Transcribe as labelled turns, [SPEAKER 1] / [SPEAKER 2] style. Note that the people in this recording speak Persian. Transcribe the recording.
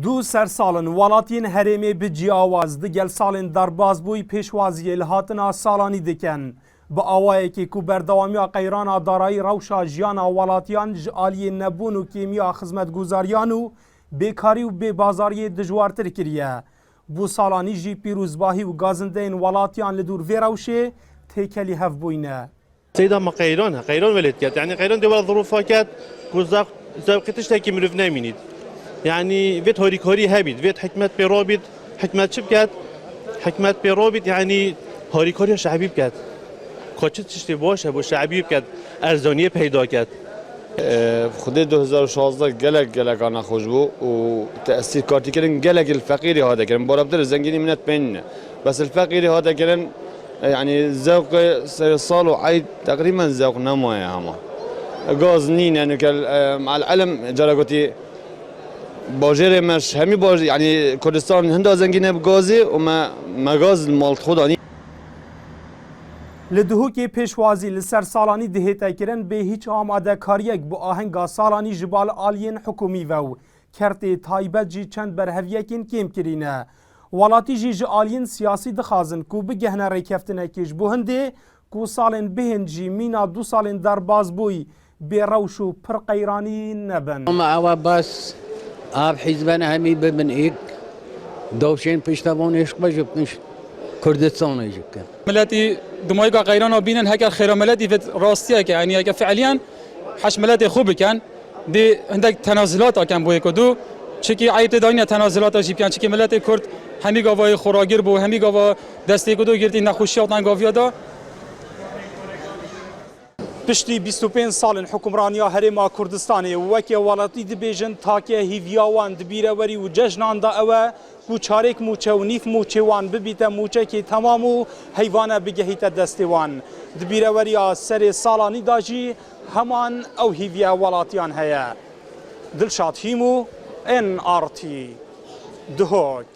[SPEAKER 1] دو سر سالن ولاتین هرمی به جیاواز دگل سالن در بازبوی پیشوازی الهاتنا سالانی دکن با آوایی که کو بردوامی قیران دارایی روشا جیان ولاتیان جالی نبون و کیمیا خدمت گزاریان و بیکاری و بی بازاری دجوارتر کریه بو سالانی جی پیروزباهی و گازندین ولاتیان لدور ویروشه تیکلی هف بوینه
[SPEAKER 2] سيدا ما قيران ولد كات يعني قيران دول ظروفها كات كوزاق زاوقتش تاكي مروف نامينيد يعني فيت هوري هابيد فيت حكمت بيروبيد حكمت شب كات حكمت بيروبيد يعني هوري شعبي كات كوتش تشتي باشه بو شعبي كات ارزانيه پیدا كات
[SPEAKER 3] خود 2016 گلک آن خوش بو و تأثیر کارتی کردن گلک الفقیری هذا کردن برابر زنگینی منت بین بس الفقیری هذا کردن يعني ذوق سال وعيد تقريبا ذوق نموية هما غاز نين يعني مع العلم جرقتي باجر مش همي باج يعني كردستان هندا زنجينه بغازي وما غاز المالت خداني
[SPEAKER 1] لدهوکی پیشوازی لسر سالانی دهیتا کرن به هیچ آماده کاریک با آهنگا سالانی جبال آلین حکومی و کرتی تایبت جی چند برهویکین کم کرینه ولاتی جی آلین سیاسی دخازن کو بگهنه ریکفتنه کش بو هنده کو سالن بهن جی مینا 2 سالن در باز بوی بی روش و پر قیرانی نبن
[SPEAKER 4] اما بس آب حزبنا همی ببن ایک دوشین پشتبان عشق بجبنش كردستان يجيك
[SPEAKER 5] ملاتي دمايقا قيرانا بينن هكا خير ملاتي في راستيا يعني هكا فعليا حش ملاتي خوب كان دي عندك تنازلات كان بو يكدو چكي عيت داينا تنازلات جيب كان چكي ملاتي كرد همي گاوا خوراگير بو همي گاوا دستي كدو گرتي نخوشياتن گاويادا پشتی 25 سال حکمرانی هرما کردستانی وکی ولاتی دبیجن تاکه هیویاوان دبیروری و جشنان دا اوه کو چارک موچه و نیف موچه وان ببیتا موچه که تمامو حیوانه بگهیت دستوان دبیروری سر سالانی داجی همان او هیویا ولاتیان هیا دلشاد هیمو NRT دهوک